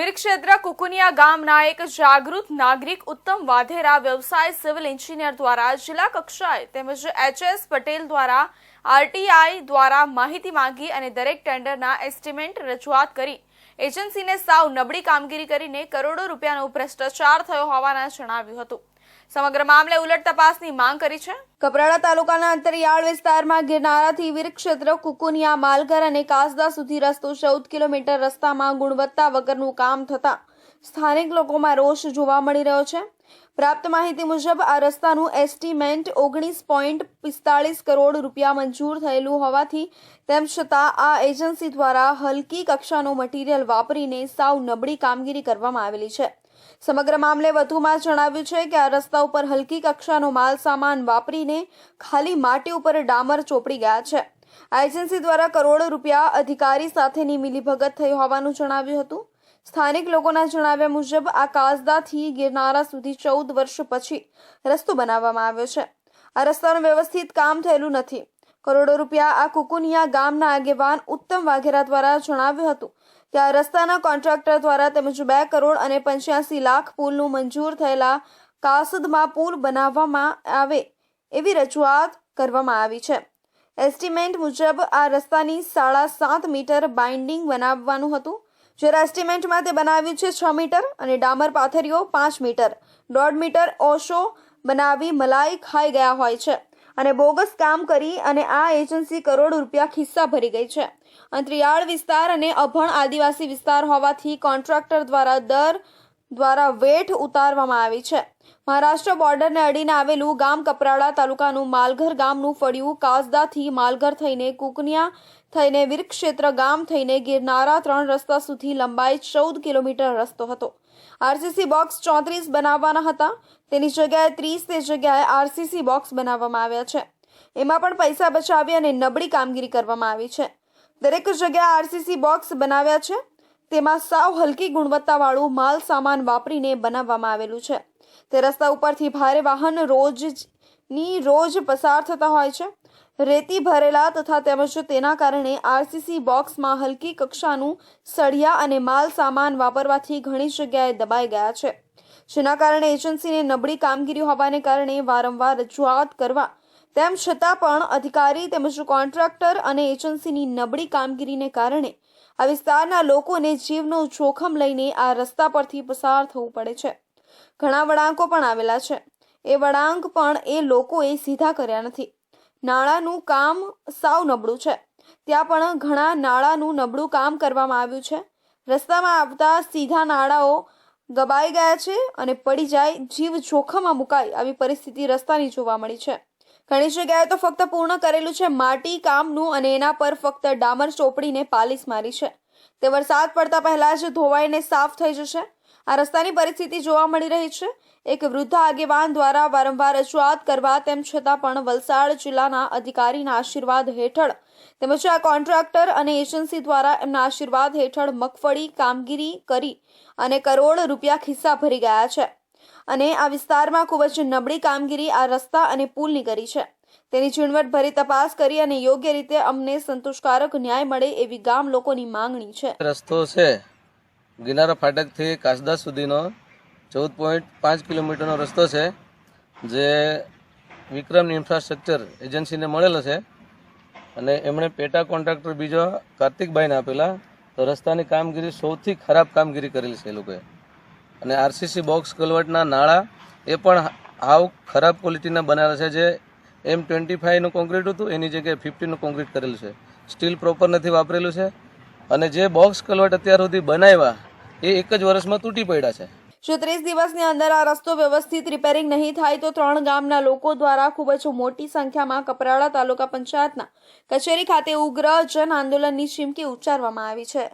વીરક્ષેત્ર કુકુનિયા ગામના એક જાગૃત નાગરિક ઉત્તમ વાધેરા વ્યવસાય સિવિલ એન્જિનિયર દ્વારા જિલ્લા કક્ષાએ તેમજ એચ.એસ. પટેલ દ્વારા આરટીઆઈ દ્વારા માહિતી માંગી અને દરેક ટેન્ડરના એસ્ટિમેટ રજૂઆત કરી એજન્સીને સાવ નબળી કામગીરી કરીને કરોડો રૂપિયાનો ભ્રષ્ટાચાર થયો હોવાના જણાવ્યું હતું। સમગ્ર મામલે ઉલટ તપાસની માંગ કરી છે। કપરાડા તાલુકાના અંતરિયાળ વિસ્તારમાં ગિરનારાથી વીરક્ષેત્ર કુકુનિયા માલઘર અને કાસદા સુધી રસ્તો 14 કિલોમીટર રસ્તામાં ગુણવત્તા વગરનું કામ થતા સ્થાનિક લોકોમાં રોષ જોવા મળી રહ્યો છે। પ્રાપ્ત માહિતી મુજબ આ રસ્તાનું એસ્ટિમેટ 19.45 કરોડ રૂપિયા મંજૂર થયેલું હોવાથી તેમ છતાં આ એજન્સી દ્વારા હલકી કક્ષાનો મટીરીયલ વાપરીને સાવ નબળી કામગીરી કરવામાં આવેલી છે। સમગ્ર મામલે વધુમાં જણાવ્યું છે કે આ રસ્તા ઉપર હલકી કક્ષાનો માલ સામાન વાપરીને ખાલી માટી ઉપર ડામર ચોપડી ગયા છે। આ એજન્સી દ્વારા કરોડો રૂપિયા અધિકારી સાથેની મિલીભગત થઈ હોવાનું જણાવ્યું હતું। સ્થાનિક લોકોના જણાવ્યા મુજબ આ કાસદાથી ગિરનારા સુધી 14 વર્ષ પછી રસ્તો બનાવવામાં આવ્યો છે। આ રસ્તાનું વ્યવસ્થિત કામ થયેલું નથી। કરોડો રૂપિયા આ કુકુનિયા ગામના આગેવાન ઉત્તમ વાઘેરા દ્વારા જણાવ્યું હતું કે આ રસ્તાના કોન્ટ્રાક્ટર દ્વારા તેમજ 2 કરોડ અને 85 લાખ પુલનું મંજૂર થયેલા કાસદમાં પુલ બનાવવામાં આવે એવી રજૂઆત કરવામાં આવી છે। એસ્ટિમેટ મુજબ આ રસ્તાની 7.5 મીટર બાઇન્ડિંગ બનાવવાનું હતું, જ્યારે એસ્ટિમેટમાં તે બનાવ્યું છે 6 મીટર અને ડામર પાથરીઓ 5 મીટર 1.5 મીટર ઓશો બનાવી મલાઈ ખાઈ ગયા હોય છે અને બોગસ કામ કરી અને આ એજન્સી કરોડો રૂપિયા ખિસ્સા ભરી ગઈ છે। અંતરિયાળ વિસ્તાર અને અભણ આદિવાસી વિસ્તાર હોવાથી કોન્ટ્રાક્ટર દ્વારા વેઠ ઉતારવામાં આવી છે। મહારાષ્ટ્ર બોર્ડરને અડીને આવેલું ગામ કપરાડા તાલુકાનું માલઘર ગામનું ફળિયું કાસદાથી માલઘર થઈને કુકનિયા થઈને વીરક્ષેત્ર ગામ થઈને ગિરનારા 3 રસ્તા સુધી લંબાઈ 14 કિલોમીટર રસ્તો હતો। આરસીસી બોક્સ 34 બનાવવાના હતા, તેની જગ્યાએ 30 તે જગ્યાએ આરસીસી બોક્સ બનાવવામાં આવ્યા છે। એમાં પણ પૈસા બચાવી અને નબળી કામગીરી કરવામાં આવી છે। દરેક જગ્યાએ આરસીસી બોક્સ બનાવ્યા છે, તેમાં સાવ હલકી ગુણવત્તાવાળું માલ સામાન વાપરીને બનાવવામાં આવેલું છે। તે રસ્તા ઉપરથી ભારે વાહન રોજ પસાર થતા હોય છે। રેતી ભરેલા તથા તેમજ તેના કારણે આરસીસી બોક્સમાં હલકી કક્ષાનું સળિયા અને માલ સામાન વાપરવાથી ઘણી જગ્યાએ દબાઈ ગયા છે, જેના કારણે એજન્સીને નબળી કામગીરી હોવાને કારણે વારંવાર રજૂઆત કરવા તેમ છતાં પણ અધિકારી તેમજ કોન્ટ્રાક્ટર અને એજન્સીની નબળી કામગીરીને કારણે આ વિસ્તારના લોકોને જીવનું જોખમ લઈને આ રસ્તા પરથી પસાર થવું પડે છે। ઘણા વળાંકો પણ આવેલા છે, એ વળાંક પણ એ લોકોએ સીધા કર્યા નથી। નાળાનું કામ સાવ નબળું છે, ત્યાં પણ ઘણા નાળાનું નબળું કામ કરવામાં આવ્યું છે। રસ્તામાં આવતા સીધા નાળાઓ ગબાઈ ગયા છે અને પડી જાય જીવ જોખમમાં મુકાય આવી પરિસ્થિતિ રસ્તાની જોવા મળી છે। ઘણી જગ્યાએ તો ફક્ત પૂર્ણ કરેલું છે માટી કામનું અને એના પર ફક્ત ડામર ચોપડીને પાલિશ મારી છે। તે વરસાદ પડતા પહેલા જ ધોવાઈને સાફ થઈ જશે। આ રસ્તાની પરિસ્થિતિ જોવા મળી રહી છે। એક વૃદ્ધ આગેવાન દ્વારા વારંવાર રજૂઆત કરવા તેમ છતાં પણ વલસાડ જિલ્લાના અધિકારીના આશીર્વાદ હેઠળ તેમજ આ કોન્ટ્રાક્ટર અને એજન્સી દ્વારા એમના આશીર્વાદ હેઠળ મગફળી કામગીરી કરી અને કરોડ રૂપિયા ખિસ્સા ભરી ગયા છે અને આ વિસ્તારમાં ખૂબ જ નબળી કામગીરી આ રસ્તા અને પુલની કરી છે। તેની ઝીણવટભરી તપાસ કરી અને યોગ્ય રીતે અમને સંતોષકારક ન્યાય મળે એવી ગામ લોકોની માંગણી છે। રસ્તો છે ગિરનારા ફાટકથી કાસદા સુધીનો 14.5 કિલોમીટરનો રસ્તો છે, જે વિક્રમ ઇન્ફ્રાસ્ટ્રક્ચર એજન્સીને મળેલો છે અને એમણે પેટા કોન્ટ્રાક્ટર બીજો કાર્તિકભાઈને આપેલા। તો રસ્તાની કામગીરી સૌથી ખરાબ કામગીરી કરેલી છે એ લોકોએ અને આરસીસી બોક્સ કલવટના નાળા એ પણ હાવ ખરાબ ક્વોલિટીના બનાવેલા છે। જે M25નું કોન્ક્રીટ હતું એની જગ્યાએ 50નું કોન્ક્રીટ કરેલું છે। સ્ટીલ પ્રોપર નથી વાપરેલું છે અને જે બોક્સ કલવટ અત્યાર સુધી બનાવ્યા એ 1 જ વર્ષમાં તૂટી પડ્યા છે। જો 30 દિવસની અંદર આ રસ્તો વ્યવસ્થિત રિપેરિંગ નહીં થાય તો 3 ગામના લોકો દ્વારા ખૂબ જ મોટી સંખ્યામાં કપરાડા તાલુકા પંચાયતના કચેરી ખાતે ઉગ્ર જન આંદોલનની ચીમકી ઉચ્ચારવામાં આવી છે।